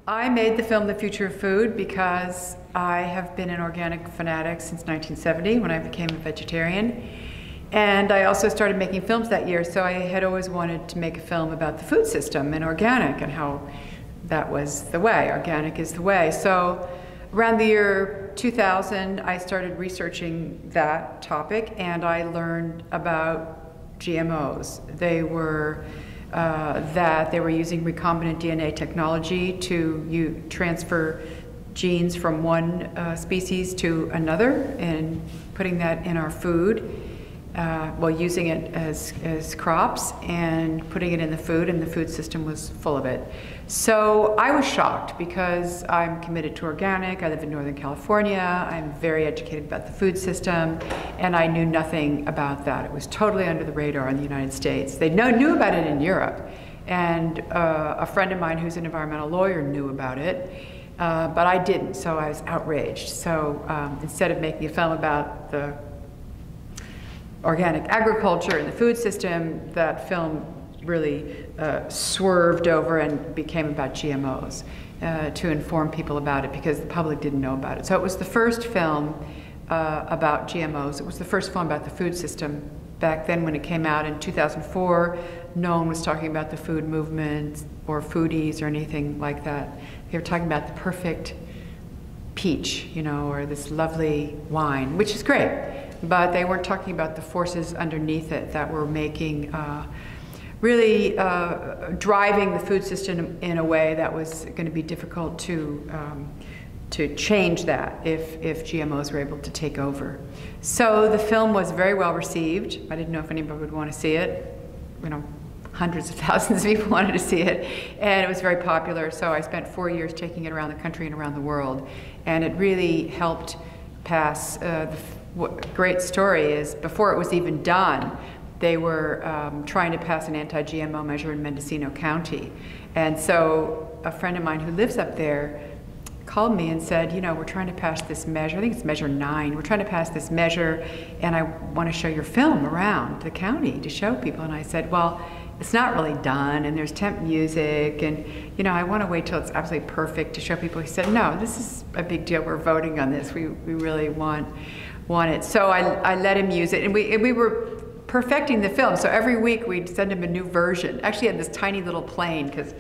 I made the film The Future of Food because I have been an organic fanatic since 1970 when I became a vegetarian. And I also started making films that year, so I had always wanted to make a film about the food system and organic and how that was the way, organic is the way. So around the year 2000, I started researching that topic and I learned about GMOs. They were using recombinant DNA technology to transfer genes from one species to another and putting that in our food, using it as crops and putting it in the food, and the food system was full of it. So I was shocked because I'm committed to organic, I live in Northern California, I'm very educated about the food system, and I knew nothing about that. It was totally under the radar in the United States. They knew about it in Europe, and a friend of mine who's an environmental lawyer knew about it, but I didn't, so I was outraged. So instead of making a film about the organic agriculture and the food system, that film really swerved over and became about GMOs to inform people about it because the public didn't know about it. So it was the first film about GMOs. It was the first film about the food system. Back then when it came out in 2004, no one was talking about the food movement or foodies or anything like that. They were talking about the perfect peach, you know, or this lovely wine, which is great. But they weren't talking about the forces underneath it that were making, really driving the food system in a way that was going to be difficult to change that if GMOs were able to take over. So the film was very well received. I didn't know if anybody would want to see it. You know, hundreds of thousands of people wanted to see it, and it was very popular. So I spent 4 years taking it around the country and around the world, and it really helped pass. What great story is, before it was even done, they were trying to pass an anti-GMO measure in Mendocino County. And so a friend of mine who lives up there called me and said, you know, we're trying to pass this measure, I think it's measure 9, we're trying to pass this measure and I want to show your film around the county to show people. And I said, well, it's not really done and there's temp music and, you know, I want to wait till it's absolutely perfect to show people. He said, no, this is a big deal, we're voting on this, we really want it. So I let him use it, and we were perfecting the film. So every week we'd send him a new version. Actually, he had this tiny little plane because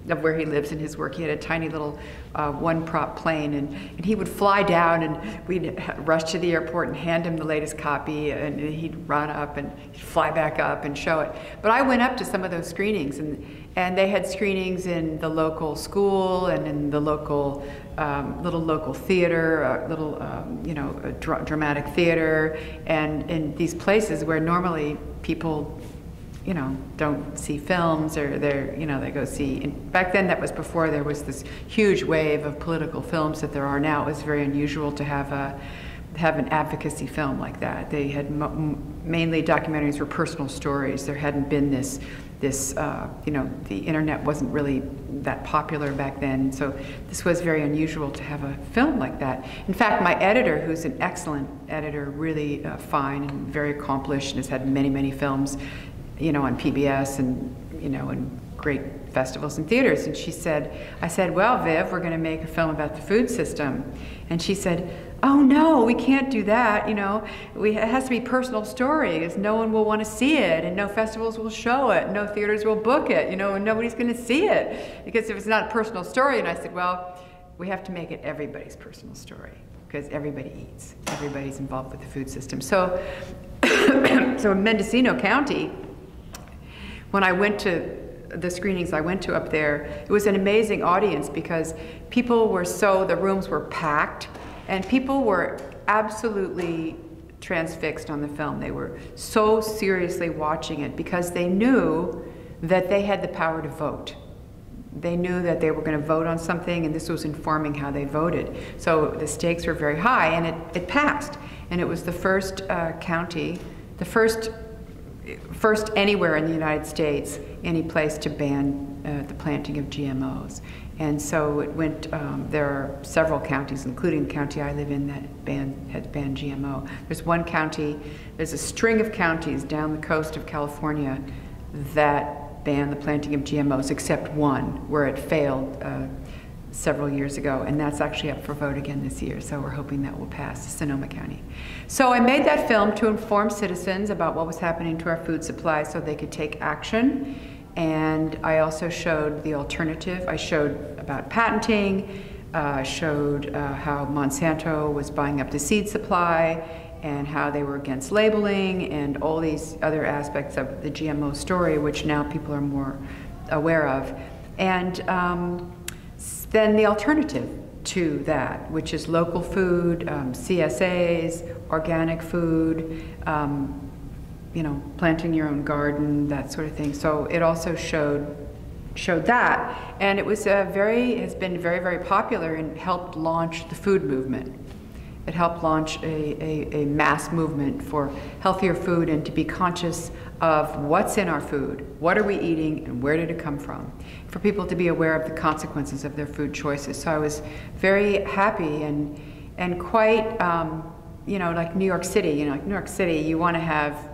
of where he lives in his work. He had a tiny little one-prop plane, and he would fly down, and we'd rush to the airport and hand him the latest copy, and he'd run up and he'd fly back up and show it. But I went up to some of those screenings, and they had screenings in the local school and in the local little local theater, dramatic theater, and in these places where normally people, you know, don't see films, or they go see. And back then, that was before there was this huge wave of political films that there are now. It was very unusual to have an advocacy film like that. They had mainly documentaries were personal stories. There hadn't been this the internet wasn't really that popular back then, so this was very unusual to have a film like that. In fact, my editor, who's an excellent editor, really fine and very accomplished, and has had many, many films, you know, on PBS and, you know, and great festivals and theaters. And I said, well, Viv, we're going to make a film about the food system. And she said, oh no, we can't do that, you know. It has to be personal stories. No one will want to see it, and no festivals will show it, no theaters will book it, you know, and nobody's going to see it because if it's not a personal story. And I said, well, we have to make it everybody's personal story because everybody eats, everybody's involved with the food system. So, so in Mendocino County, when I went to the screenings I went to up there, it was an amazing audience because people were the rooms were packed, and people were absolutely transfixed on the film. They were so seriously watching it because they knew that they had the power to vote. They knew that they were going to vote on something, and this was informing how they voted. So the stakes were very high, and it passed. And it was the first county, the first anywhere in the United States, any place to ban the planting of GMOs. And so it went, there are several counties, including the county I live in, that had banned GMO. There's one county, there's a string of counties down the coast of California that ban the planting of GMOs, except one where it failed several years ago, and that's actually up for vote again this year, so we're hoping that will pass Sonoma County. So I made that film to inform citizens about what was happening to our food supply so they could take action, and I also showed the alternative. I showed about patenting, showed how Monsanto was buying up the seed supply, and how they were against labeling, and all these other aspects of the GMO story, which now people are more aware of. And then the alternative to that, which is local food, CSAs, organic food, you know, planting your own garden, that sort of thing. So it also showed that, and it was has been very, very popular and helped launch the food movement. It helped launch a mass movement for healthier food and to be conscious of what's in our food, what are we eating, and where did it come from, for people to be aware of the consequences of their food choices. So I was very happy and quite, you know, like New York City, you know, like New York City, you want to have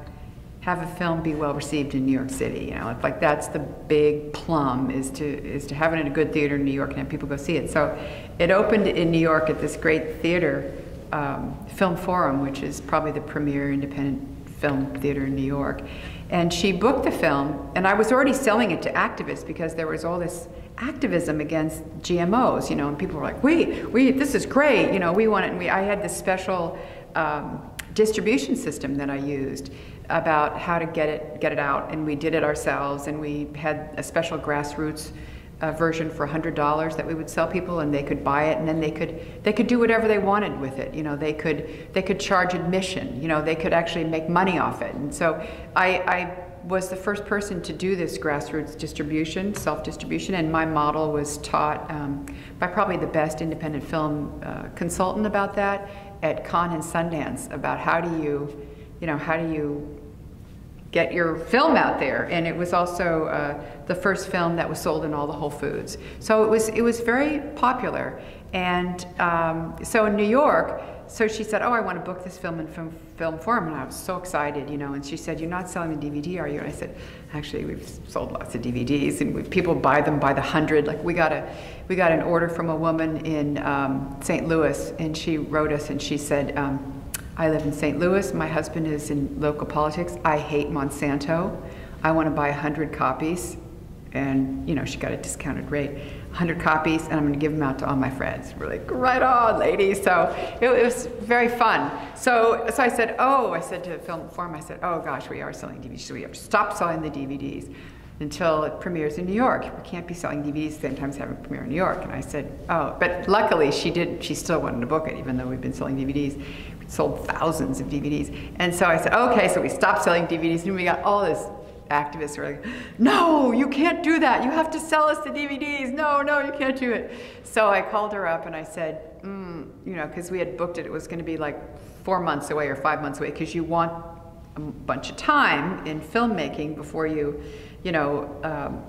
a film be well received in New York City. You know, it's like that's the big plum, is to have it in a good theater in New York and have people go see it. So it opened in New York at this great theater, Film Forum, which is probably the premier independent film theater in New York. And she booked the film, and I was already selling it to activists because there was all this activism against GMOs, you know, and people were like, this is great, you know, we want it. And I had this special distribution system that I used about how to get it out, and we did it ourselves, and we had a special grassroots version for $100 that we would sell people, and they could buy it, and then they could do whatever they wanted with it. You know, they could charge admission. You know, they could actually make money off it. And so I was the first person to do this grassroots distribution, self-distribution, and my model was taught by probably the best independent film consultant about that at Cannes and Sundance, about how do you get your film out there. And it was also the first film that was sold in all the Whole Foods. So it was very popular. And so in New York, so she said, oh, I want to book this film in Film Forum, and I was so excited, you know, and she said, you're not selling the DVD, are you? And I said, actually, we've sold lots of DVDs, and people buy them by the 100. Like we got an order from a woman in St. Louis, and she wrote us, and she said, I live in St. Louis, my husband is in local politics, I hate Monsanto, I want to buy 100 copies, and you know, she got a discounted rate, 100 copies, and I'm going to give them out to all my friends. We're like, right on, lady. So it was very fun. So I said to Film Forum, I said, oh gosh, we are selling DVDs, so we have to stop selling the DVDs until it premieres in New York. We can't be selling DVDs at the same time as having a premiere in New York. And I said, oh, but luckily she still wanted to book it, even though we've been selling DVDs. We sold thousands of DVDs. And so I said, okay, so we stopped selling DVDs, and we got all this activists who were like, no, you can't do that. You have to sell us the DVDs. No, you can't do it. So I called her up and I said, you know, because we had booked it, it was going to be like 4 months away or 5 months away, because you want a bunch of time in filmmaking before you know,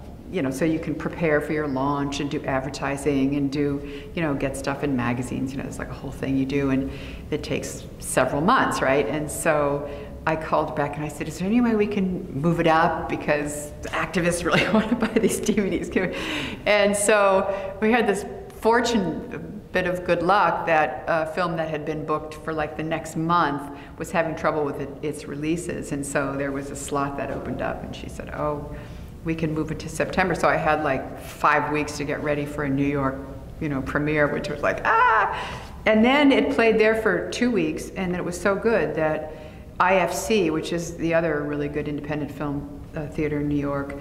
so you can prepare for your launch and do advertising and get stuff in magazines. You know, there's like a whole thing you do, and it takes several months, right? And so I called back and I said, is there any way we can move it up, because the activists really want to buy these DVDs? And so we had this bit of good luck that a film that had been booked for like the next month was having trouble with its releases. And so there was a slot that opened up, and she said, oh, we can move it to September. So I had like 5 weeks to get ready for a New York, you know, premiere, which was like, And then it played there for 2 weeks, and then it was so good that IFC, which is the other really good independent film theater in New York,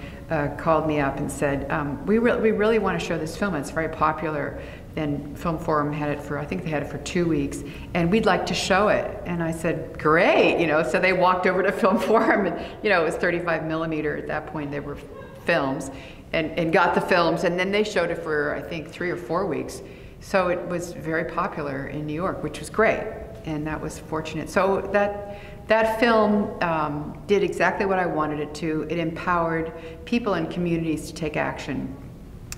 called me up and said, we really want to show this film. It's very popular. And Film Forum had it for, I think they had it for 2 weeks, and we'd like to show it. And I said, great, you know. So they walked over to Film Forum, and you know, it was 35 millimeter at that point. They were films, and got the films, and then they showed it for, I think, 3 or 4 weeks. So it was very popular in New York, which was great, and that was fortunate. So that film did exactly what I wanted it to. It empowered people and communities to take action.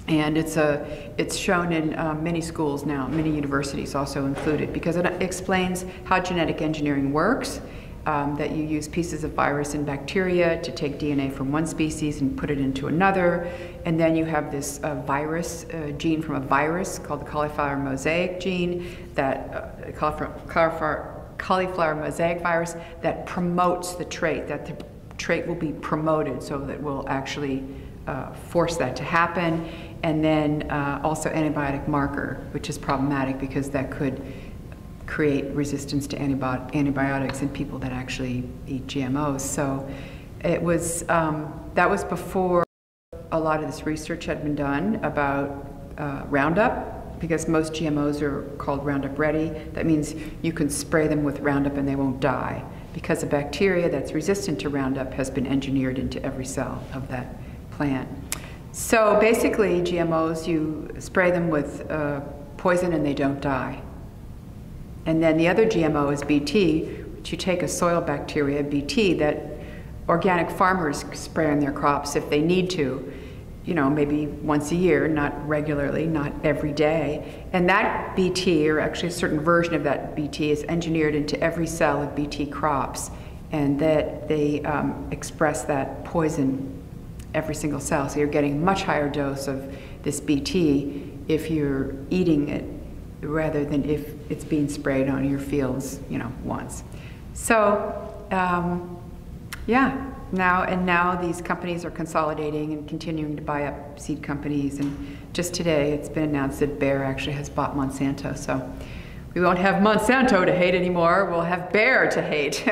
And it's shown in many schools now, many universities also included, because it explains how genetic engineering works, that you use pieces of virus and bacteria to take DNA from one species and put it into another. And then you have this virus gene from a virus called the cauliflower mosaic gene, that cauliflower mosaic virus, that promotes the trait, that the trait will be promoted, so that will actually force that to happen. And then also antibiotic marker, which is problematic because that could create resistance to antibiotics in people that actually eat GMOs. So it was, that was before a lot of this research had been done about Roundup, because most GMOs are called Roundup Ready. That means you can spray them with Roundup and they won't die, because a bacteria that's resistant to Roundup has been engineered into every cell of that plant. So basically, GMOs, you spray them with poison and they don't die. And then the other GMO is Bt, which you take a soil bacteria, Bt, that organic farmers spray on their crops if they need to, you know, maybe once a year, not regularly, not every day. And that Bt, or actually a certain version of that Bt, is engineered into every cell of Bt crops, and that they express that poison every single cell. So you're getting a much higher dose of this Bt if you're eating it, rather than if it's being sprayed on your fields, you know, once. So, yeah, now these companies are consolidating and continuing to buy up seed companies. And just today, it's been announced that Bayer actually has bought Monsanto. So we won't have Monsanto to hate anymore. We'll have Bayer to hate.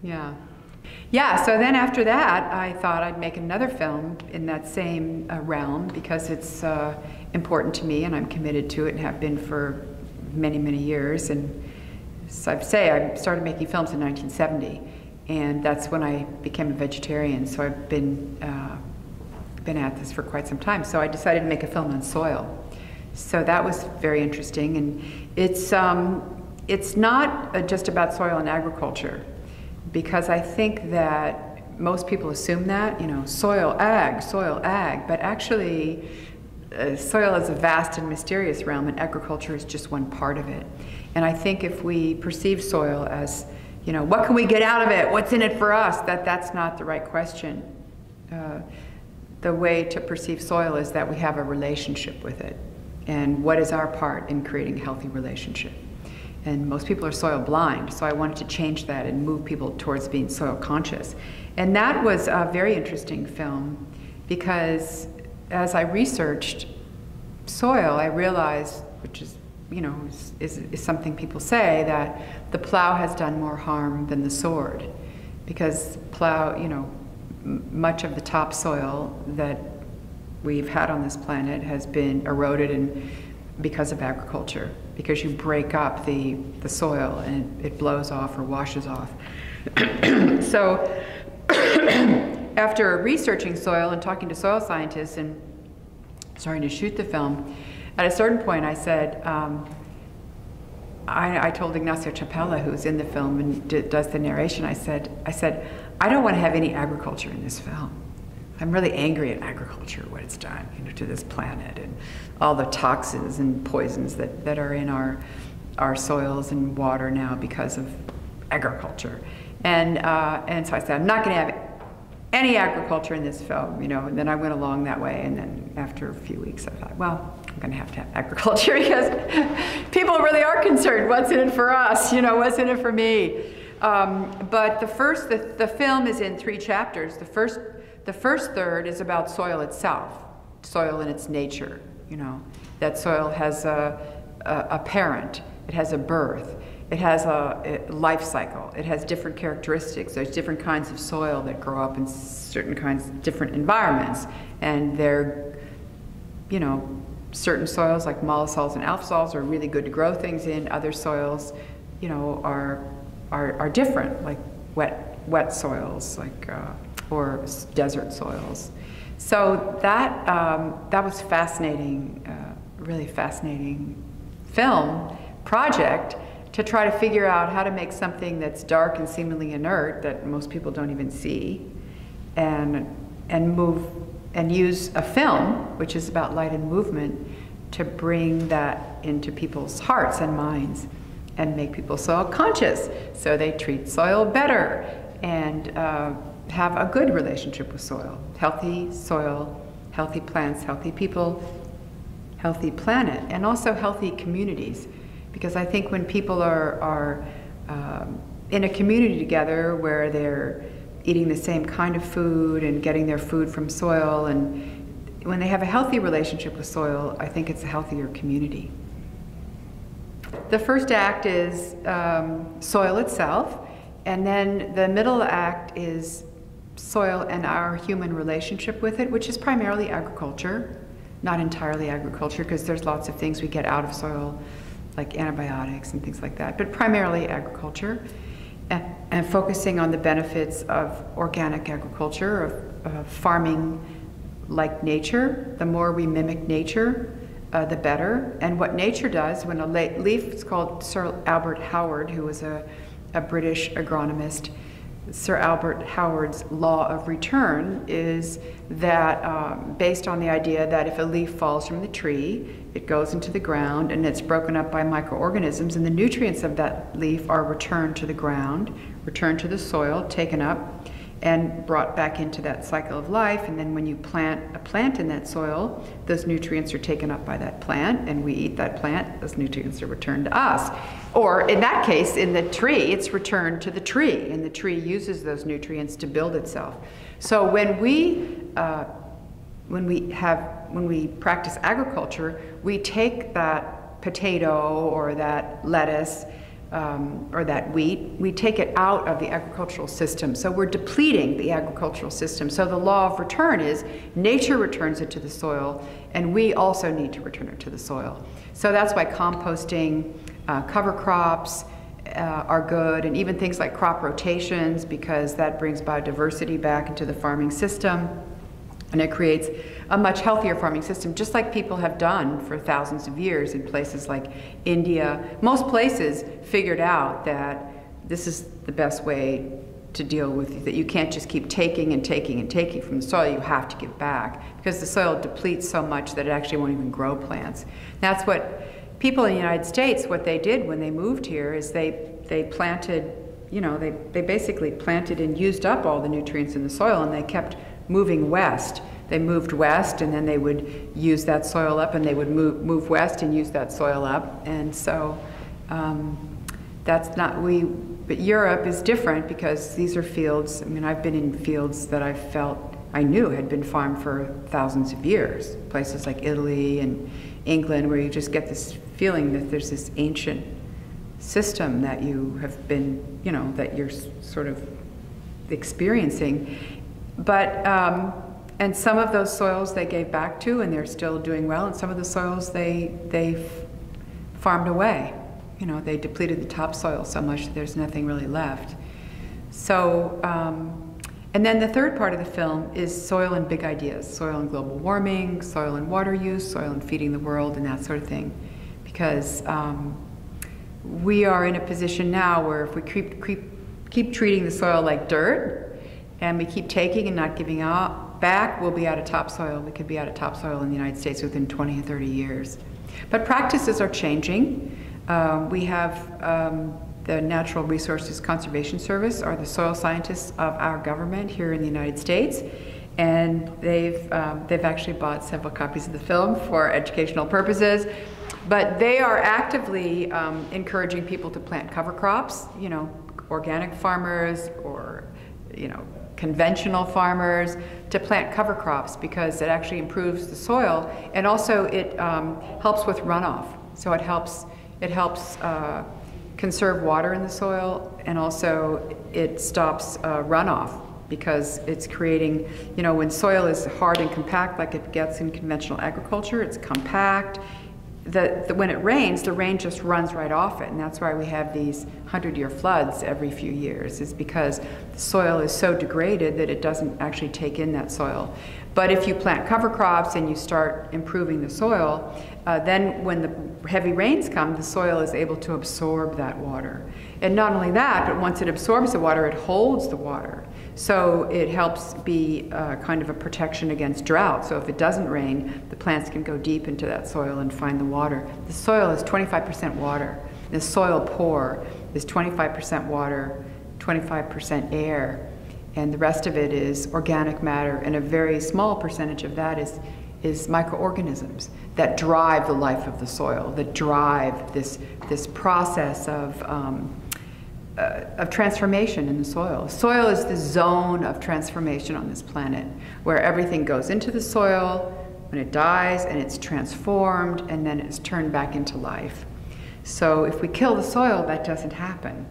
Yeah. Yeah, so then after that, I thought I'd make another film in that same realm, because it's important to me and I'm committed to it and have been for many, many years. And so I started making films in 1970, and that's when I became a vegetarian. So I've been at this for quite some time. So I decided to make a film on soil. So that was very interesting, and it's not just about soil and agriculture, because I think that most people assume that, you know, soil, ag, but actually soil is a vast and mysterious realm, and agriculture is just one part of it. And I think if we perceive soil as, you know, what can we get out of it? What's in it for us? That's not the right question. The way to perceive soil is that we have a relationship with it, and what is our part in creating a healthy relationship. And most people are soil blind, so I wanted to change that and move people towards being soil conscious. And that was a very interesting film, because as I researched soil, I realized, which is, you know, is something people say, that the plow has done more harm than the sword, because plow, you know, much of the topsoil that we've had on this planet has been eroded and because of agriculture, because you break up the soil and it blows off or washes off. So after researching soil and talking to soil scientists and starting to shoot the film, at a certain point I said, I told Ignacio Chapela, who's in the film and does the narration, I said, I don't want to have any agriculture in this film. I'm really angry at agriculture, what it's done, you know, to this planet, and all the toxins and poisons that are in our soils and water now because of agriculture. And so I said, I'm not going to have any agriculture in this film, you know. And then I went along that way, and then after a few weeks I thought, well, I'm going to have agriculture, because people really are concerned, what's in it for us, you know, what's in it for me. But the film is in 3 chapters. The first third is about soil itself, soil in its nature, you know, that soil has a parent, it has a birth, it has a life cycle, it has different characteristics. There's different kinds of soil that grow up in certain kinds of different environments, and they're, you know, certain soils like mollisols and alpha soils are really good to grow things in. Other soils, you know, are different, like wet soils, like or desert soils. So that was fascinating, really fascinating film project, to try to figure out how to make something that's dark and seemingly inert, that most people don't even see, and use a film, which is about light and movement, to bring that into people's hearts and minds. and make people soil conscious. So they treat soil better and have a good relationship with soil. Healthy soil, healthy plants, healthy people, healthy planet, and also healthy communities. Because I think when people are in a community together where they're eating the same kind of food and getting their food from soil, and when they have a healthy relationship with soil, I think it's a healthier community. The first act is soil itself, and then the middle act is soil and our human relationship with it, which is primarily agriculture, not entirely agriculture, because there's lots of things we get out of soil, like antibiotics and things like that, but primarily agriculture, and focusing on the benefits of organic agriculture, of farming like nature. The more we mimic nature, the better. And what nature does, when a leaf, it's called Sir Albert Howard, who was a British agronomist. Sir Albert Howard's law of return is that based on the idea that if a leaf falls from the tree, it goes into the ground and it's broken up by microorganisms, and the nutrients of that leaf are returned to the ground, returned to the soil, taken up, and brought back into that cycle of life. And then when you plant a plant in that soil, those nutrients are taken up by that plant, and we eat that plant, those nutrients are returned to us. Or in that case, in the tree, it's returned to the tree, and the tree uses those nutrients to build itself. So when we practice agriculture, we take that potato or that lettuce or that wheat, we take it out of the agricultural system. So we're depleting the agricultural system. So the law of return is nature returns it to the soil, and we also need to return it to the soil. So that's why composting, cover crops are good, and even things like crop rotations, because that brings biodiversity back into the farming system. And it creates a much healthier farming system, just like people have done for thousands of years in places like India. Most places figured out that this is the best way to deal with, that you can't just keep taking and taking and taking from the soil. You have to give back, because the soil depletes so much that it actually won't even grow plants. That's what people in the United States, what they did when they moved here is they planted, you know, they basically planted and used up all the nutrients in the soil, and they kept moving west. They moved west, and then they would use that soil up, and they would move west and use that soil up. And so that's not, but Europe is different, because these are fields. I mean, I've been in fields that I knew had been farmed for thousands of years. Places like Italy and England, where you just get this feeling that there's this ancient system that you have been, you know, that you're sort of experiencing. But, and some of those soils they gave back to, and they're still doing well, and some of the soils they farmed away. You know, they depleted the topsoil so much that there's nothing really left. So, and then the third part of the film is soil and big ideas, soil and global warming, soil and water use, soil and feeding the world, and that sort of thing. Because we are in a position now where if we keep treating the soil like dirt, and we keep taking and not giving back, we'll be out of topsoil. We could be out of topsoil in the United States within 20 or 30 years. But practices are changing. We have the Natural Resources Conservation Service are the soil scientists of our government here in the United States. And they've actually bought several copies of the film for educational purposes. But they are actively encouraging people to plant cover crops, you know, organic farmers or, you know, conventional farmers, to plant cover crops, because it actually improves the soil, and also it helps with runoff. So it helps conserve water in the soil, and also it stops runoff, because it's creating, you know, when soil is hard and compact like it gets in conventional agriculture, it's compact. When it rains, the rain just runs right off it, and that's why we have these 100-year floods every few years, is because the soil is so degraded that it doesn't actually take in that soil. But if you plant cover crops and you start improving the soil, then when the heavy rains come, the soil is able to absorb that water. And not only that, but once it absorbs the water, it holds the water. So it helps be kind of a protection against drought. So if it doesn't rain, the plants can go deep into that soil and find the water. The soil is 25% water. The soil pore is 25% water, 25% air, and the rest of it is organic matter, and a very small percentage of that is microorganisms that drive the life of the soil, that drive this process of transformation in the soil. Soil is the zone of transformation on this planet, where everything goes into the soil, when it dies, and it's transformed, and then it's turned back into life. So if we kill the soil, that doesn't happen.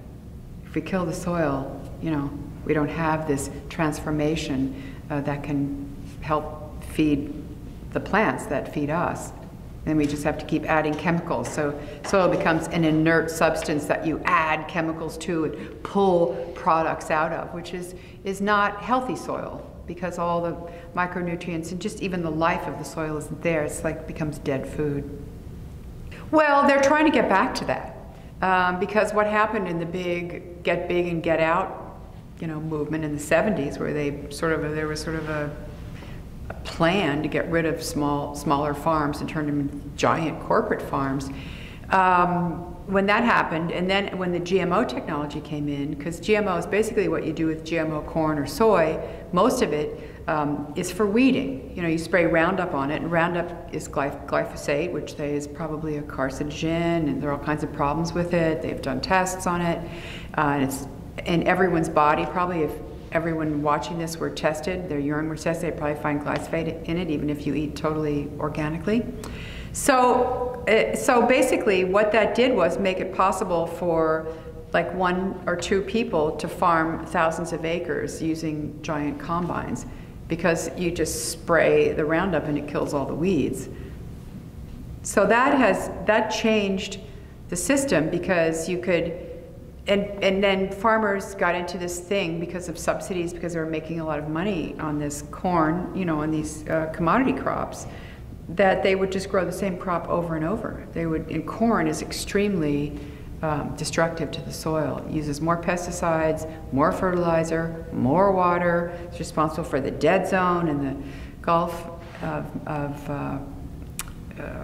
If we kill the soil, you know, we don't have this transformation that can help feed the plants that feed us. And we just have to keep adding chemicals. So soil becomes an inert substance that you add chemicals to and pull products out of, which is not healthy soil, because all the micronutrients and just even the life of the soil isn't there. It's like becomes dead food. Well, they're trying to get back to that because what happened in the get big and get out, you know, movement in the 70s, where there was sort of a plan to get rid of smaller farms and turn them into giant corporate farms. When that happened, and then when the GMO technology came in, because GMO is basically what you do with GMO corn or soy, most of it is for weeding. You know, you spray Roundup on it, and Roundup is glyphosate, which is probably a carcinogen, and there are all kinds of problems with it. They've done tests on it, and it's in everyone's body. Probably if everyone watching this were tested, their urine were tested, they'd probably find glyphosate in it, even if you eat totally organically. So basically what that did was make it possible for like 1 or 2 people to farm thousands of acres using giant combines, because you just spray the Roundup and it kills all the weeds. So that changed the system, because you could, and then farmers got into this thing because of subsidies, because they were making a lot of money on this corn, you know, on these commodity crops, that they would just grow the same crop over and over. And corn is extremely destructive to the soil. It uses more pesticides, more fertilizer, more water. It's responsible for the dead zone in the Gulf of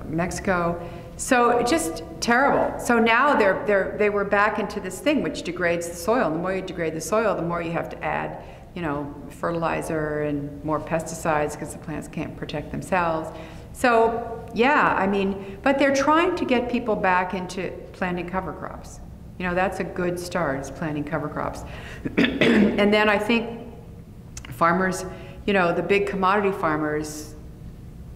Mexico. So just terrible. So now they were back into this thing which degrades the soil. And the more you degrade the soil, the more you have to add, you know, fertilizer and more pesticides, because the plants can't protect themselves. So yeah, I mean, but they're trying to get people back into planting cover crops. You know, that's a good start, is planting cover crops. And then I think farmers, you know, the big commodity farmers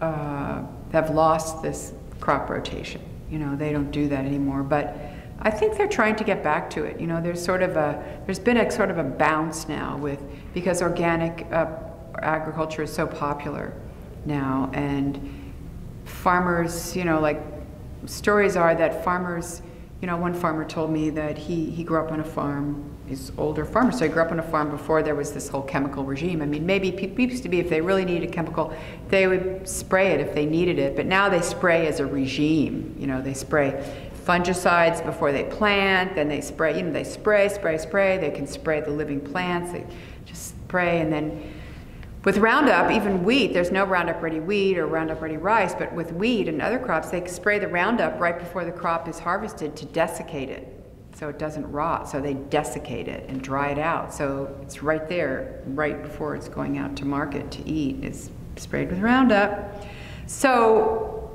have lost this crop rotation. You know, they don't do that anymore, but I think they're trying to get back to it. You know, there's been a sort of a bounce now because organic agriculture is so popular now, and farmers, you know, like stories are that farmers, you know, one farmer told me that he grew up on a farm. He's an older farmer, so he grew up on a farm before there was this whole chemical regime. I mean, maybe people used to be, if they really needed chemical, they would spray it if they needed it, but now they spray as a regime. You know, they spray fungicides before they plant, then they spray, you know, they spray, they can spray the living plants, they just spray, and then with Roundup, even wheat, there's no Roundup Ready wheat or Roundup Ready rice, but with wheat and other crops, they spray the Roundup right before the crop is harvested to desiccate it, so it doesn't rot. So they desiccate it and dry it out. So it's right there, right before it's going out to market to eat. It's sprayed with Roundup. So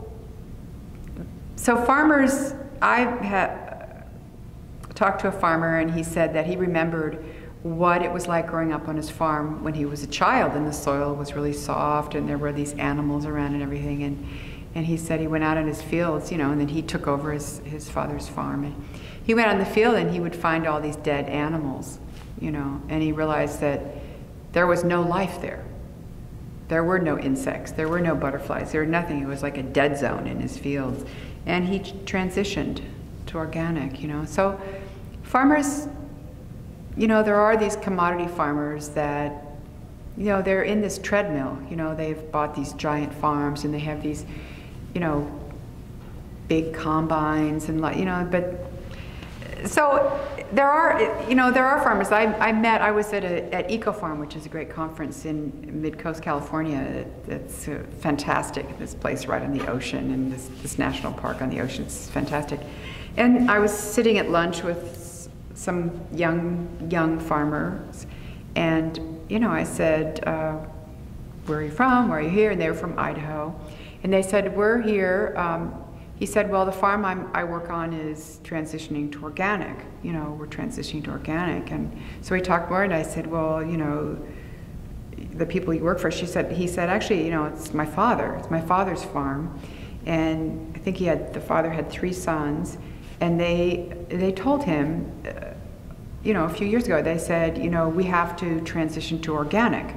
farmers, I talked to a farmer, and he said that he remembered what it was like growing up on his farm when he was a child, and the soil was really soft and there were these animals around and everything, and he said he went out in his fields, you know, and then he took over his father's farm, and he went out in the field and he would find all these dead animals, you know, and he realized that there was no life there. There were no insects, there were no butterflies, there were nothing. It was like a dead zone in his fields, and he transitioned to organic, you know. So farmers, you know, there are these commodity farmers that, you know, they're in this treadmill. You know, they've bought these giant farms and they have these, you know, big combines and, like, you know, but so there are farmers. I was at Eco Farm, which is a great conference in Mid-Coast California. It's fantastic, this place right on the ocean, and this national park on the ocean. It's fantastic. And I was sitting at lunch with some young farmers, and I said, where are you from? Where are you here? And they were from Idaho. And they said, we're here. He said, well, the farm I work on is transitioning to organic. We're transitioning to organic. And so we talked more, and I said, well, the people you work for, he said, actually, it's my father. It's my father's farm. And I think the father had 3 sons. And they told him, a few years ago, they said, we have to transition to organic,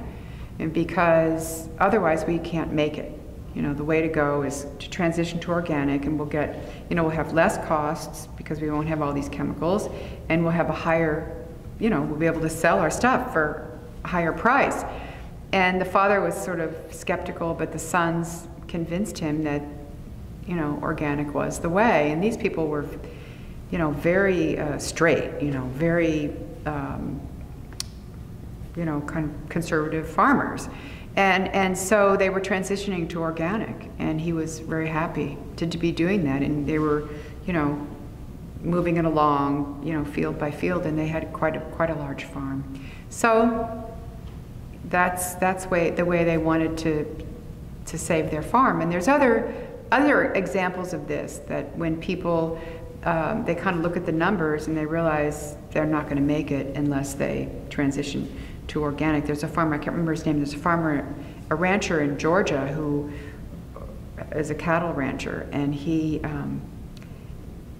and because otherwise we can't make it. The way to go is to transition to organic, and we'll have less costs because we won't have all these chemicals, and we'll have a higher, we'll be able to sell our stuff for a higher price. And the father was sort of skeptical, but the sons convinced him that, organic was the way. And these people were, very straight, very, kind of conservative farmers. And so they were transitioning to organic, and he was very happy to be doing that. And they were, moving it along, field by field, and they had quite a large farm. So that's the way they wanted to save their farm. And there's other examples of this, that when people they kind of look at the numbers and they realize they're not going to make it unless they transition to organic. There's a farmer, I can't remember his name, there's a rancher in Georgia who is a cattle rancher, and he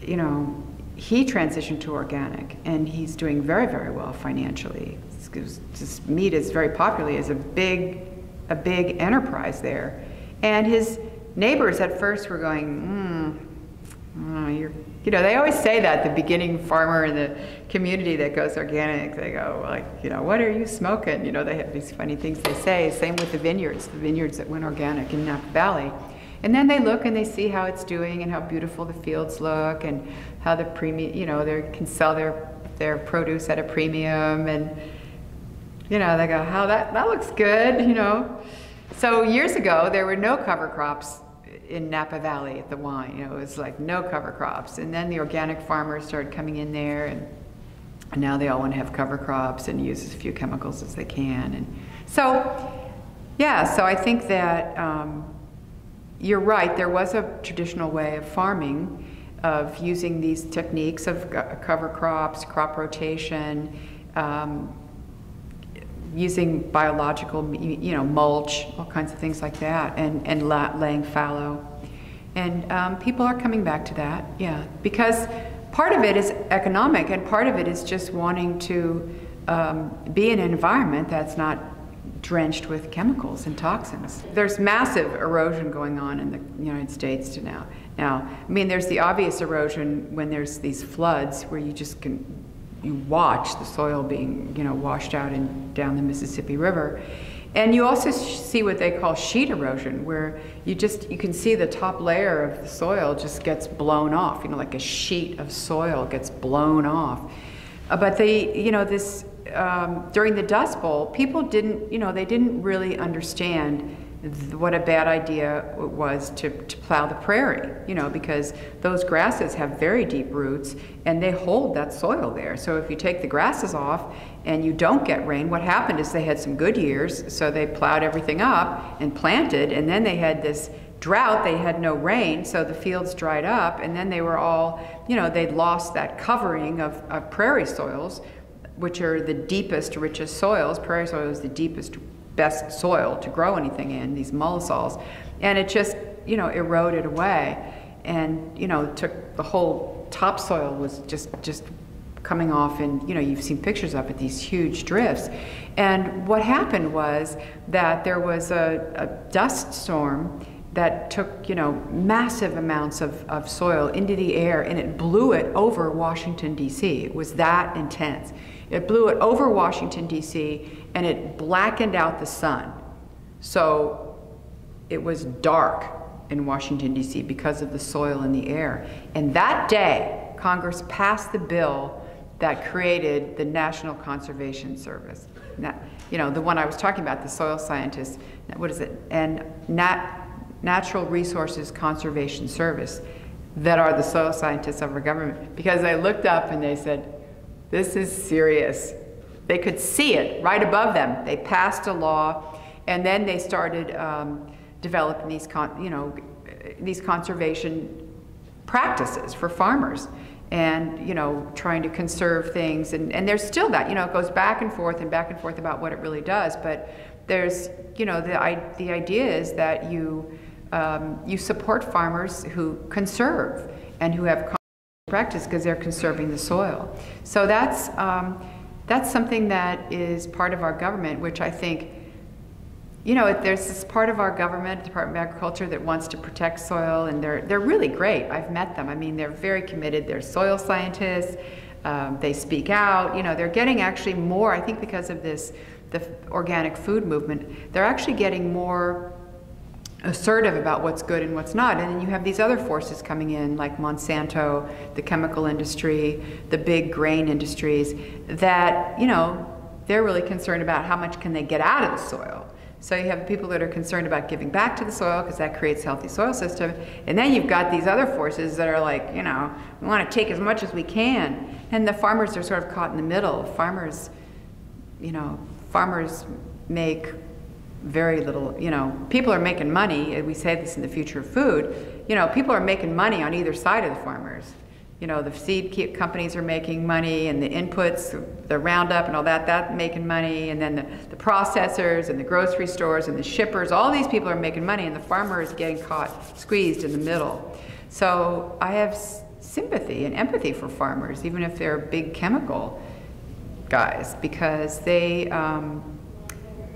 transitioned to organic, and he's doing very, very well financially. This meat is very popular, as a big enterprise there. And his neighbors at first were going, they always say that, the beginning farmer in the community that goes organic, they go like, what are you smoking? They have these funny things they say. Same with the vineyards that went organic in Napa Valley. And then they look and they see how it's doing and how beautiful the fields look, and how the premium, they can sell their produce at a premium, and they go, how that looks good, So years ago, there were no cover crops in Napa Valley at the wine. It was like no cover crops. And then the organic farmers started coming in there, and now they all want to have cover crops and use as few chemicals as they can. And so, so I think that you're right. There was a traditional way of farming, of using these techniques of cover crops, crop rotation, using biological, mulch, all kinds of things like that, and laying fallow. And people are coming back to that, because part of it is economic, and part of it is just wanting to be in an environment that's not drenched with chemicals and toxins. There's massive erosion going on in the United States now. Now, I mean, there's the obvious erosion when there's these floods where you watch the soil being, washed out and down the Mississippi River. And you also see what they call sheet erosion, where you can see the top layer of the soil just gets blown off, like a sheet of soil gets blown off. But during the Dust Bowl, people they didn't really understand what a bad idea it was to plow the prairie, because those grasses have very deep roots and they hold that soil there. So if you take the grasses off and you don't get rain, what happened is they had some good years, so they plowed everything up and planted, and then they had this drought, they had no rain, so the fields dried up, and then they were all, they'd lost that covering of prairie soils, which are the deepest, richest soils. Prairie soil is the deepest, best soil to grow anything in, these mollisols, and it just eroded away, and took the whole topsoil was just coming off, and you've seen pictures of it, these huge drifts. And what happened was that there was a dust storm that took massive amounts of soil into the air, and it blew it over Washington, D.C. It was that intense. It blew it over Washington, D.C., and it blackened out the sun. So it was dark in Washington, D.C. because of the soil in the air. And that day, Congress passed the bill that created the National Conservation Service. You know, the one I was talking about, the soil scientists, what is it? And Natural Resources Conservation Service, that are the soil scientists of our government. Because I looked up and they said, this is serious. They could see it right above them. They passed a law, and then they started developing these conservation practices for farmers, and, you know, trying to conserve things. And there's still that, you know, it goes back and forth about what it really does. But there's, you know, the idea is that you support farmers who conserve and who have practice because they're conserving the soil. So that's something that is part of our government, which I think, you know, there's this part of our government, Department of Agriculture, that wants to protect soil, and they're really great. I've met them. I mean, they're very committed. They're soil scientists. They speak out. You know, they're getting actually more, I think because of this, the organic food movement, they're actually getting more assertive about what's good and what's not. And then you have these other forces coming in, like Monsanto, the chemical industry, the big grain industries, that, you know, they're really concerned about how much can they get out of the soil. So you have people that are concerned about giving back to the soil because that creates a healthy soil system. And then you've got these other forces that are like, you know, we want to take as much as we can. And the farmers are sort of caught in the middle. Farmers, you know, farmers make very little, you know, people are making money, and we say this in the Future of Food, you know, people are making money on either side of the farmers. You know, the seed companies are making money, and the inputs, the Roundup and all that, that's making money, and then the processors and the grocery stores and the shippers, all these people are making money, and the farmer is getting caught, squeezed in the middle. So I have sympathy and empathy for farmers, even if they're big chemical guys, because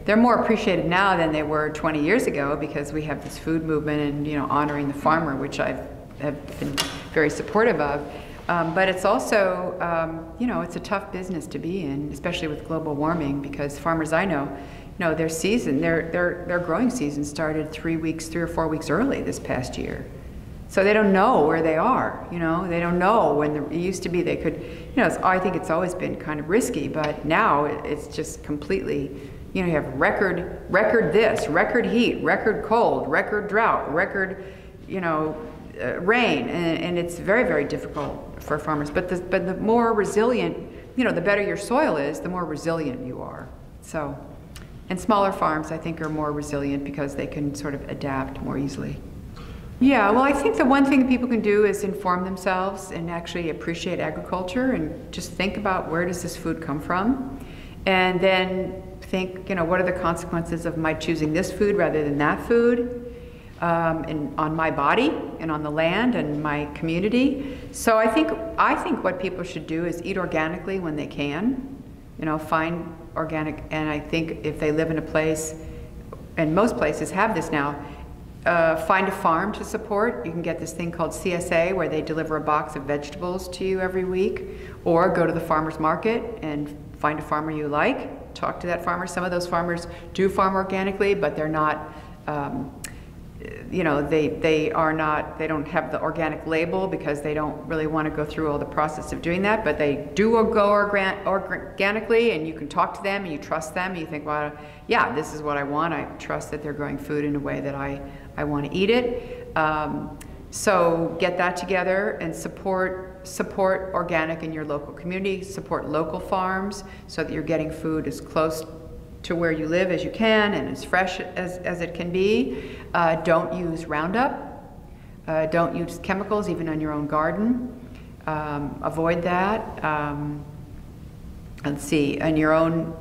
they're more appreciated now than they were 20 years ago, because we have this food movement and, you know, honoring the farmer, which I have been very supportive of. But it's also, you know, it's a tough business to be in, especially with global warming, because farmers I know, you know, their season, their growing season started 3 or 4 weeks early this past year. So they don't know where they are, you know, they don't know when it used to be they could, you know, I think it's always been kind of risky, but now it's just completely, you know, you have record this, record heat, record cold, record drought, record, you know, rain, and it's very, very difficult for farmers. But the more resilient, you know, the better your soil is, the more resilient you are. So, and smaller farms, I think, are more resilient because they can sort of adapt more easily. Yeah, well, I think the one thing people can do is inform themselves and actually appreciate agriculture and just think about, where does this food come from? And then think, you know, what are the consequences of my choosing this food rather than that food? And on my body and on the land and my community. So I think what people should do is eat organically when they can, you know, find organic. And I think if they live in a place, and most places have this now, find a farm to support. You can get this thing called CSA, where they deliver a box of vegetables to you every week, or go to the farmer's market and find a farmer you like, talk to that farmer. Some of those farmers do farm organically, but they're not, you know, they don't have the organic label because they don't really want to go through all the process of doing that, but they do go organically, and you can talk to them and you trust them and you think, well, yeah, this is what I want. I trust that they're growing food in a way that I want to eat it. So get that together and support organic in your local community, support local farms so that you're getting food as close to where you live as you can and as fresh as it can be. Don't use Roundup. Don't use chemicals even on your own garden. Avoid that. Let's see, in your own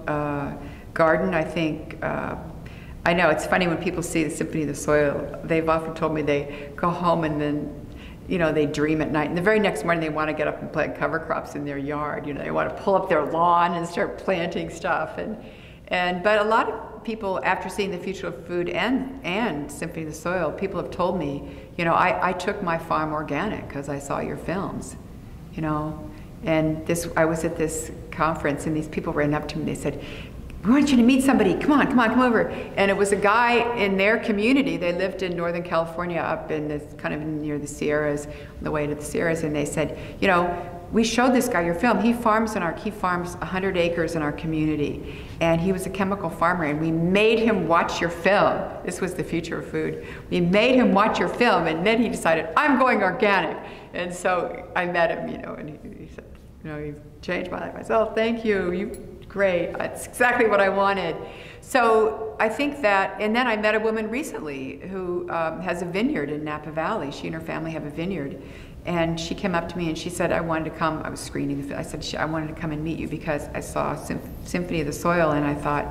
garden, I think, I know it's funny when people see the Symphony of the Soil, they've often told me they go home and then, you know, they dream at night, and the very next morning they want to get up and plant cover crops in their yard. You know, they want to pull up their lawn and start planting stuff. But a lot of people, after seeing the Future of Food and Symphony of the Soil, people have told me, you know, I took my farm organic because I saw your films, you know. And I was at this conference, and these people ran up to me and they said, we want you to meet somebody, come on, come over. And it was a guy in their community. They lived in Northern California, up in this kind of near the Sierras, on the way to the Sierras, and they said, you know, we showed this guy your film. He farms 100 acres in our community, and he was a chemical farmer, and we made him watch your film. This was the future of food. We made him watch your film, and then he decided, I'm going organic. And so I met him, you know, and he said, you know, you've changed my life. I said, oh, thank you, great, that's exactly what I wanted. So I think that, and then I met a woman recently who has a vineyard in Napa Valley. She and her family have a vineyard. And she came up to me and she said, I wanted to come, I was screening the film, I said, I wanted to come and meet you because I saw Symphony of the Soil, and I thought,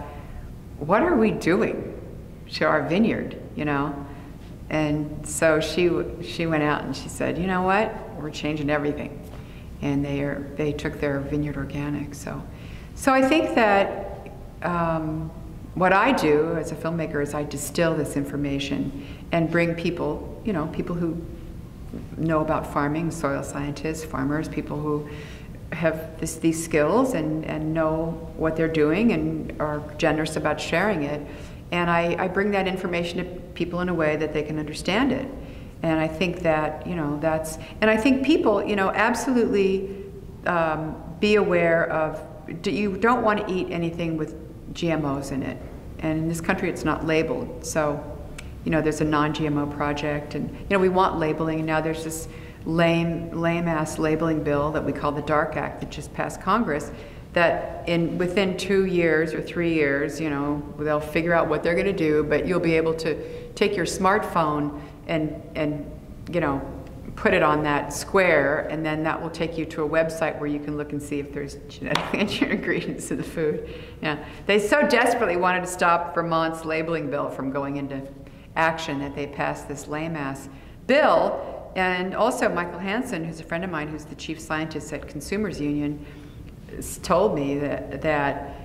what are we doing to our vineyard, you know? And so she went out and she said, you know what, we're changing everything. And they took their vineyard organic. So I think that what I do as a filmmaker is I distill this information and bring people, you know, people who know about farming, soil scientists, farmers, people who have these skills and know what they're doing and are generous about sharing it. And I bring that information to people in a way that they can understand it. And I think that, you know, and I think people, you know, absolutely be aware of, you don't want to eat anything with GMOs in it. And in this country, it's not labeled. So, you know, there's a non-GMO project, and, you know, we want labeling, and now there's this lame-ass labeling bill that we call the DARK Act that just passed Congress, that within 2 years or 3 years, you know, they'll figure out what they're going to do, but you'll be able to take your smartphone and you know, put it on that square, and then that will take you to a website where you can look and see if there's genetically engineered ingredients in the food. Yeah. They so desperately wanted to stop Vermont's labeling bill from going into action that they passed this lame-ass bill. And also Michael Hansen, who's a friend of mine, who's the chief scientist at Consumers Union, told me that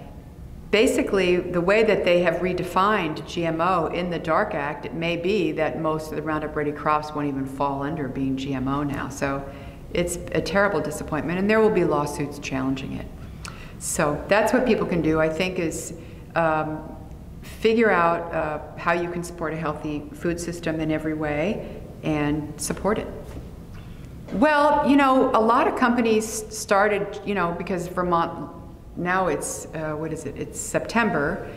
basically the way that they have redefined GMO in the DARK Act, it may be that most of the Roundup Ready crops won't even fall under being GMO now. So it's a terrible disappointment, and there will be lawsuits challenging it. So that's what people can do, I think, is figure out how you can support a healthy food system in every way and support it. Well, you know, a lot of companies started, you know, because Vermont, now it's, what is it, it's September.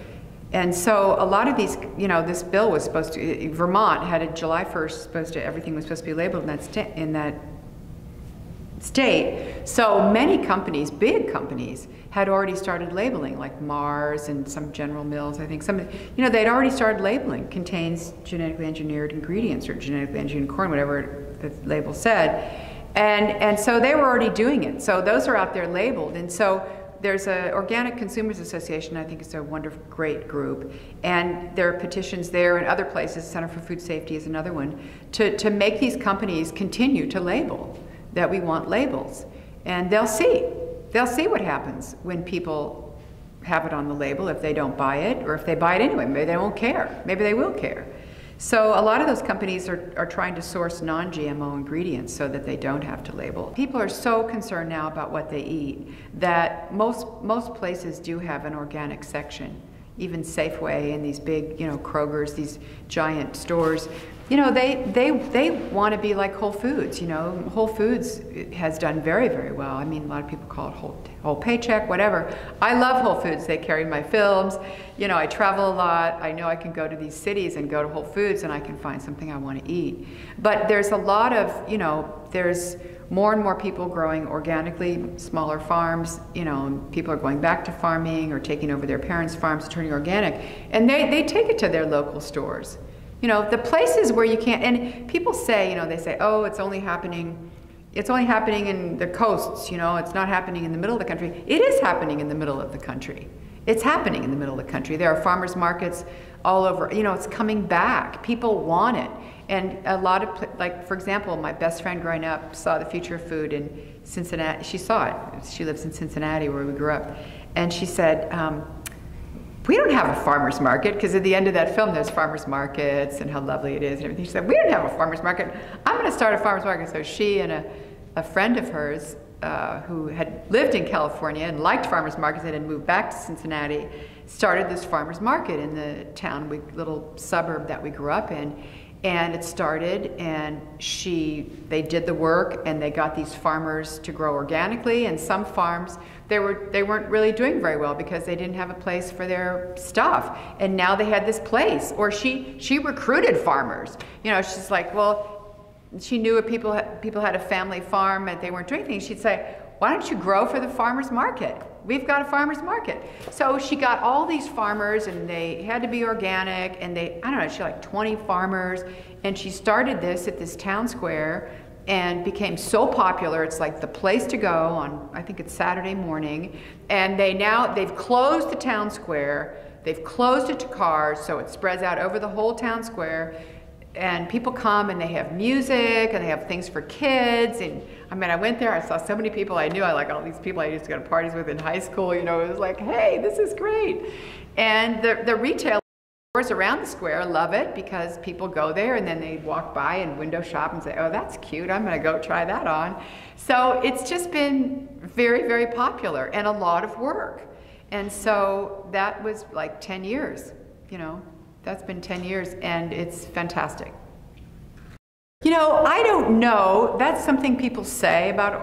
And so a lot of these, you know, this bill was supposed to, Vermont had a July 1st, everything was supposed to be labeled in that state. So many companies, big companies, had already started labeling, like Mars and some General Mills, I think. Some, you know, they'd already started labeling, contains genetically engineered ingredients or genetically engineered corn, whatever the label said. And so they were already doing it. So those are out there labeled. And so there's an Organic Consumers Association, I think it's a wonderful, great group, and there are petitions there and other places, Center for Food Safety is another one, to make these companies continue to label, that we want labels. And they'll see what happens when people have it on the label if they don't buy it, or if they buy it anyway, maybe they won't care, maybe they will care. So a lot of those companies are trying to source non-GMO ingredients so that they don't have to label. People are so concerned now about what they eat that most places do have an organic section. Even Safeway and these big, you know, Kroger's, these giant stores, you know, they want to be like Whole Foods. You know, Whole Foods has done very, very well. I mean, a lot of people call it whole paycheck, whatever. I love Whole Foods. They carry my films. You know, I travel a lot. I know I can go to these cities and go to Whole Foods and I can find something I want to eat. But there's a lot of, you know, there's more and more people growing organically, smaller farms, you know, and people are going back to farming or taking over their parents' farms, turning organic, and they take it to their local stores. You know, the places where you can't, and people say, you know, they say, oh, it's only happening in the coasts, you know, it's not happening in the middle of the country. It is happening in the middle of the country. It's happening in the middle of the country. There are farmers markets all over, you know, it's coming back. People want it. And a lot of, like, for example, my best friend growing up saw the future of food in Cincinnati. She saw it. She lives in Cincinnati where we grew up. And she said, we don't have a farmer's market, because at the end of that film there's farmer's markets and how lovely it is and everything. She said, we don't have a farmer's market. I'm going to start a farmer's market. So she and a friend of hers who had lived in California and liked farmer's markets and had moved back to Cincinnati started this farmer's market in the town, little suburb that we grew up in. And it started, and they did the work, and they got these farmers to grow organically. And some farms, they weren't really doing very well because they didn't have a place for their stuff. And now they had this place. Or she recruited farmers. You know, she's like, well, she knew if people had a family farm and they weren't doing anything. She'd say, why don't you grow for the farmer's market? We've got a farmer's market. So she got all these farmers, and they had to be organic, and I don't know, she had like 20 farmers, and she started this at this town square and became so popular. It's like the place to go on, I think it's Saturday morning. And they've closed the town square. They've closed it to cars, so it spreads out over the whole town square. And people come, and they have music, and they have things for kids. And I mean, I went there, I saw so many people I knew. I like all these people I used to go to parties with in high school. You know, it was like, hey, this is great. And the retail stores around the square love it because people go there, and then they walk by and window shop and say, oh, that's cute, I'm gonna go try that on. So it's just been very, very popular and a lot of work. And so that was like 10 years, you know. That's been 10 years, and it's fantastic. You know, I don't know. That's something people say about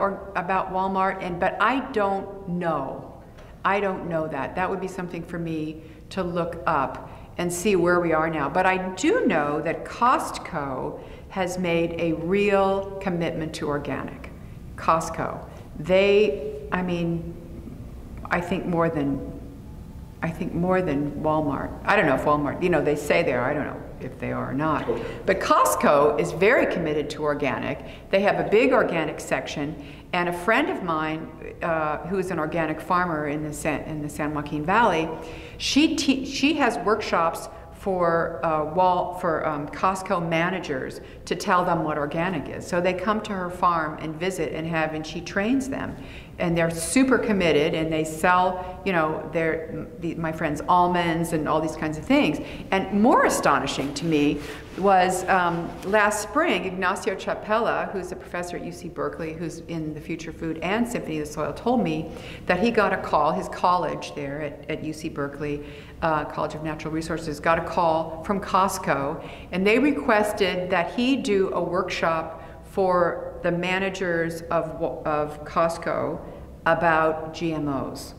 Walmart, but I don't know. I don't know that. That would be something for me to look up and see where we are now. But I do know that Costco has made a real commitment to organic. Costco. I mean, I think more than Walmart. I don't know if Walmart, you know, they say they are, I don't know if they are or not. But Costco is very committed to organic. They have a big organic section, and a friend of mine who is an organic farmer in the San Joaquin Valley, she has workshops for Costco managers to tell them what organic is. So they come to her farm and visit and she trains them. And they're super committed, and they sell, you know, my friend's almonds and all these kinds of things. And more astonishing to me was last spring, Ignacio Chapela, who's a professor at UC Berkeley, who's in the Future Food and Symphony of the Soil, told me that he got a call, his college there at UC Berkeley, College of Natural Resources, got a call from Costco, and they requested that he do a workshop for the managers of Costco about GMOs.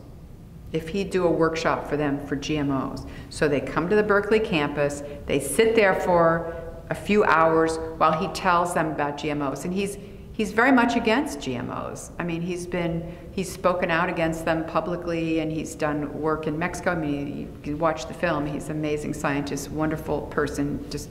If he'd do a workshop for them for GMOs. So they come to the Berkeley campus, they sit there for a few hours while he tells them about GMOs. And he's very much against GMOs. I mean, he's spoken out against them publicly, and he's done work in Mexico. I mean, you can watch the film. He's an amazing scientist, wonderful person, just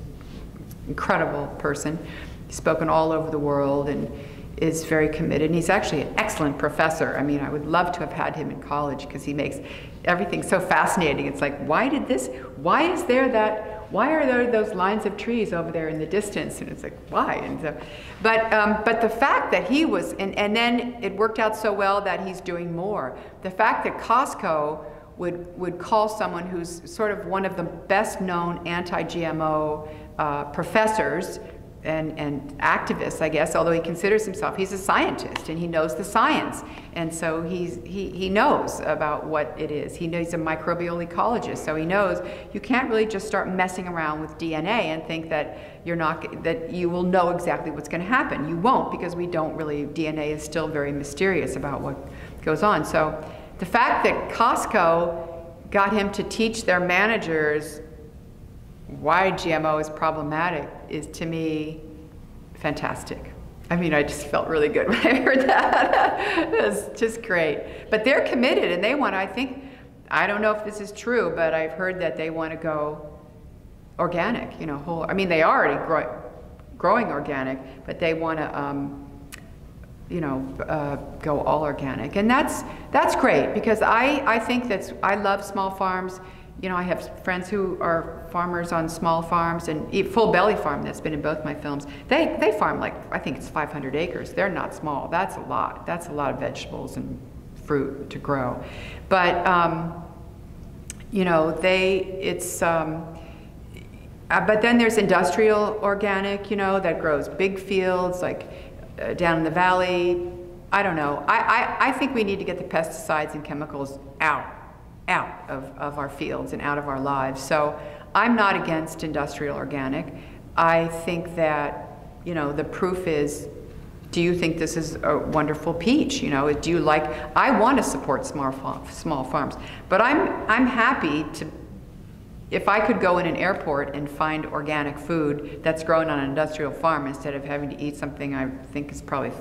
incredible person. He's spoken all over the world and is very committed. And he's actually an excellent professor. I mean, I would love to have had him in college because he makes everything so fascinating. It's like, why are there those lines of trees over there in the distance? And it's like, why? And so, but the fact that he was, and then it worked out so well that he's doing more. The fact that Costco would call someone who's sort of one of the best known anti-GMO professors and activists, I guess, although he considers himself, he's a scientist and he knows the science. And so he knows about what it is. He knows he's a microbial ecologist, so he knows you can't really just start messing around with DNA and think that that you will know exactly what's going to happen. You won't, because we don't really, DNA is still very mysterious about what goes on. So the fact that Costco got him to teach their managers why GMO is problematic is, to me, fantastic. I mean, I just felt really good when I heard that. It was just great. But they're committed, and they want, I don't know if this is true, but I've heard that they want to go organic, you know, whole. I mean, they are already growing organic, but they want to, go all organic. And that's great, because I think I love small farms. You know, I have friends who are farmers on small farms, and Full Belly Farm, that's been in both my films. They farm like, I think it's 500 acres. They're not small. That's a lot. That's a lot of vegetables and fruit to grow. But you know, but then there's industrial organic, you know, that grows big fields like down in the valley. I don't know. I think we need to get the pesticides and chemicals out of our fields and out of our lives. So I'm not against industrial organic. I think that, you know, the proof is, do you think this is a wonderful peach? You know, do you like, I want to support small farms, but I'm happy to, if I could go in an airport and find organic food that's grown on an industrial farm instead of having to eat something I think is probably,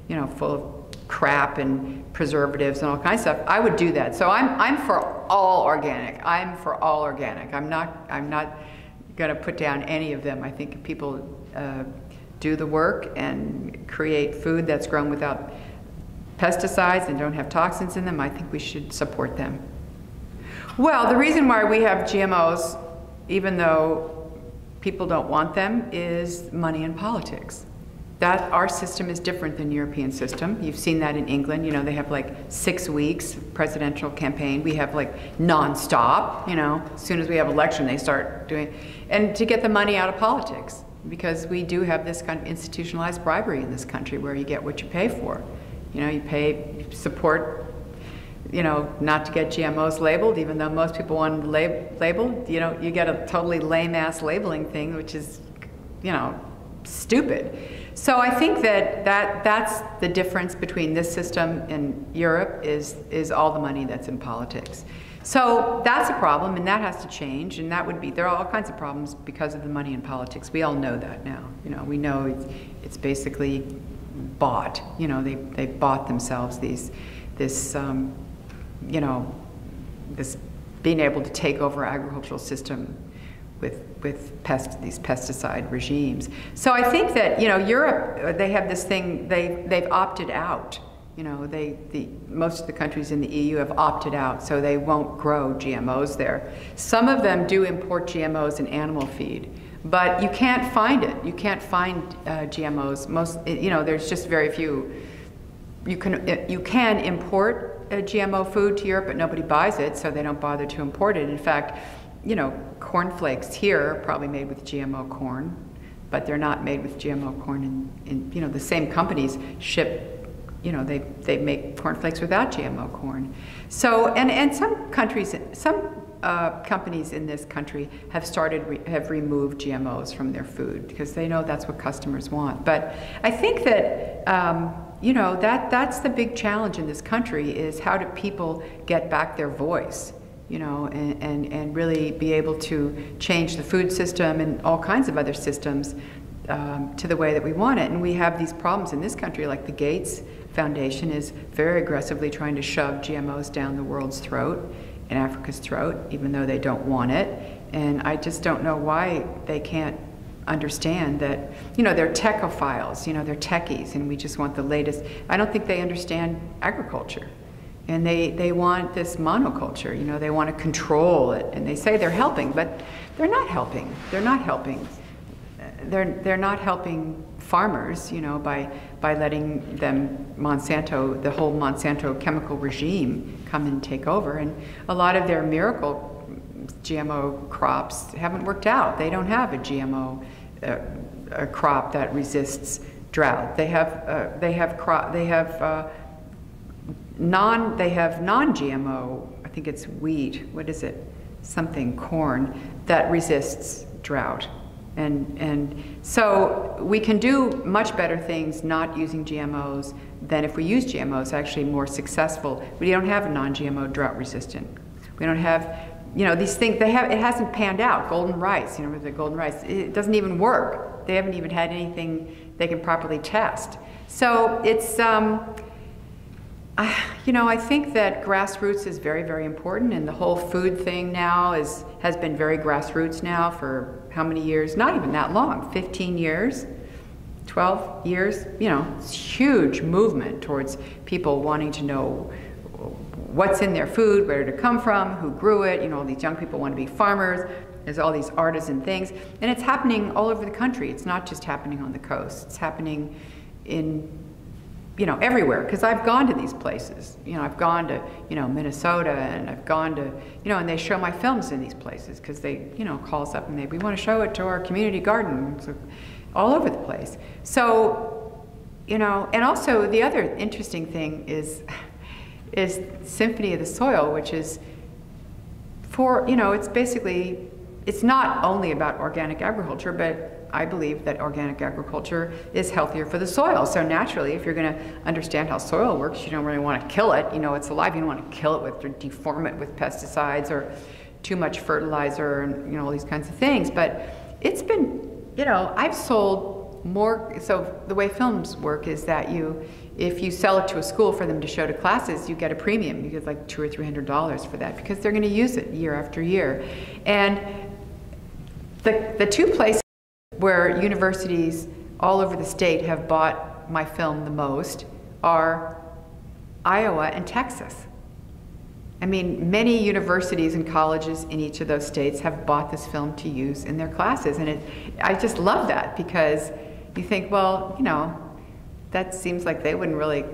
you know, full of crap and preservatives and all kinds of stuff, I would do that. So I'm for all organic. I'm for all organic. I'm not going to put down any of them. I think if people do the work and create food that's grown without pesticides and don't have toxins in them, I think we should support them. Well, the reason why we have GMOs, even though people don't want them, is money and politics. That our system is different than the European system. You've seen that in England. You know, they have like 6 weeks presidential campaign. We have like nonstop. You know, as soon as we have election, they start doing, and to get the money out of politics, because we do have this kind of institutionalized bribery in this country where you get what you pay for. You know, you support, you know, not to get GMOs labeled, even though most people want them labeled. You know, you get a totally lame-ass labeling thing, which is, you know, stupid. So I think that's the difference between this system and Europe is all the money that's in politics. So that's a problem, and that has to change, and that would be, there are all kinds of problems because of the money in politics. We all know that now. You know, we know it's basically bought. You know, they bought themselves this you know, this being able to take over agricultural system with these pesticide regimes. So I think that, you know, Europe, they have this thing, they've opted out. You know, most of the countries in the EU have opted out, so they won't grow GMOs there. Some of them do import GMOs in animal feed, but you can't find it. You can't find GMOs. You know, there's just very few. You can import a GMO food to Europe, but nobody buys it, so they don't bother to import it. In fact, you know, cornflakes here are probably made with GMO corn, but they're not made with GMO corn in you know, the same companies ship. You know, they make cornflakes without GMO corn. So, and some countries, some companies in this country have removed GMOs from their food because they know that's what customers want. But I think that, you know, that's the big challenge in this country, is how do people get back their voice, you know, and really be able to change the food system and all kinds of other systems to the way that we want it. And we have these problems in this country, like the Gates Foundation is very aggressively trying to shove GMOs down the world's throat, in Africa's throat, even though they don't want it. And I just don't know why they can't understand that, you know, they're techophiles, you know, they're techies, and we just want the latest. I don't think they understand agriculture. And they want this monoculture, you know, they want to control it. And they say they're helping, but they're not helping. They're not helping. They're not helping farmers, you know, by letting them Monsanto, the whole Monsanto chemical regime come and take over. And a lot of their miracle GMO crops haven't worked out. They don't have a GMO a crop that resists drought. They have non-GMO, I think it's wheat, what is it? Something, corn, that resists drought. And so we can do much better things not using GMOs than if we use GMOs, actually more successful. We don't have a non-GMO drought resistant. We don't have, you know, these things, it hasn't panned out. Golden rice, you know, the golden rice, it doesn't even work. They haven't even had anything they can properly test. So it's, you know, I think that grassroots is very, very important, and the whole food thing now has been very grassroots now for how many years? Not even that long, 15 years, 12 years, you know, it's huge movement towards people wanting to know what's in their food, where did it come from, who grew it, you know, all these young people want to be farmers, there's all these artisan things, and it's happening all over the country. It's not just happening on the coast, it's happening in, you know, everywhere, because I've gone to these places. You know, I've gone to, you know, Minnesota, and I've gone to, you know, and they show my films in these places because they, you know, call us up and we want to show it to our community garden. So all over the place. So, you know, and also the other interesting thing is Symphony of the Soil, which is for, you know, it's basically, it's not only about organic agriculture, but I believe that organic agriculture is healthier for the soil. So naturally, if you're going to understand how soil works, you don't really want to kill it. You know, it's alive. You don't want to kill it with, or deform it with pesticides or too much fertilizer and, you know, all these kinds of things. But it's been, you know, I've sold more. So the way films work is that if you sell it to a school for them to show to classes, you get a premium. You get like $200 or $300 for that because they're going to use it year after year. And the two places where universities all over the state have bought my film the most are Iowa and Texas. I mean, many universities and colleges in each of those states have bought this film to use in their classes. And I just love that, because you think, well, you know, that seems like they wouldn't really,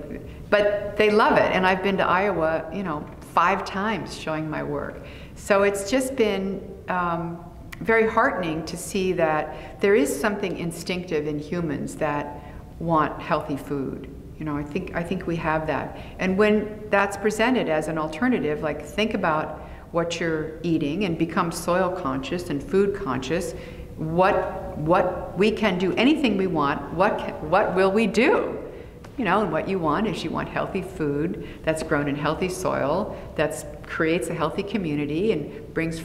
but they love it. And I've been to Iowa, you know, 5 times showing my work. So it's just been very heartening to see that there is something instinctive in humans that want healthy food. You know, I think we have that. And when that's presented as an alternative, like think about what you're eating and become soil conscious and food conscious, what we can do, anything we want, what will we do? You know, and what you want is you want healthy food that's grown in healthy soil, that creates a healthy community and brings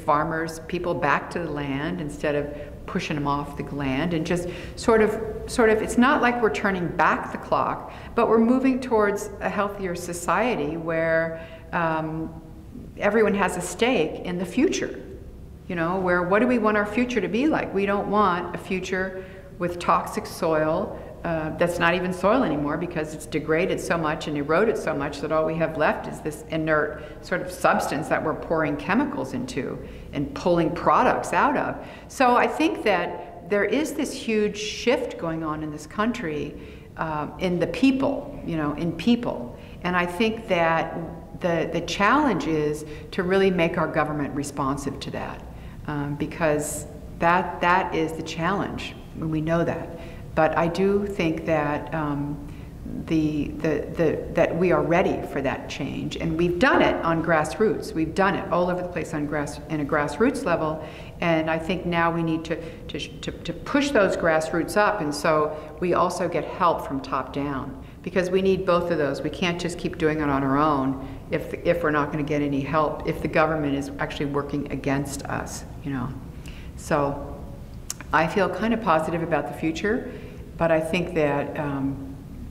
people back to the land instead of pushing them off the land, and just sort of, it's not like we're turning back the clock, but we're moving towards a healthier society where everyone has a stake in the future. You know, where what do we want our future to be like? We don't want a future with toxic soil that's not even soil anymore, because it's degraded so much and eroded so much that all we have left is this inert sort of substance that we're pouring chemicals into and pulling products out of. So I think that there is this huge shift going on in this country in the people, you know, in people. And I think that the challenge is to really make our government responsive to that. Because that is the challenge, and we know that. But I do think that that we are ready for that change, and we've done it on grassroots. We've done it all over the place in a grassroots level, and I think now we need to push those grassroots up, and so we also get help from top down, because we need both of those. We can't just keep doing it on our own if we're not going to get any help, if the government is actually working against us, you know. So I feel kind of positive about the future, but I think that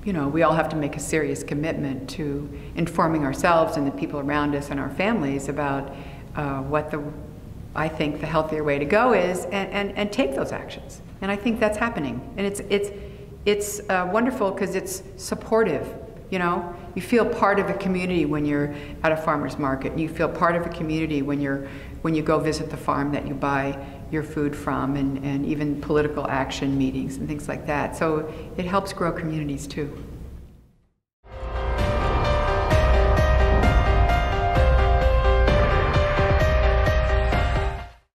you know, we all have to make a serious commitment to informing ourselves and the people around us and our families about what I think the healthier way to go is, and take those actions. And I think that's happening, and it's wonderful because it's supportive. You know, you feel part of a community when you're at a farmer's market. You feel part of a community when you go visit the farm that you buy your food from, and even political action meetings and things like that. So it helps grow communities too.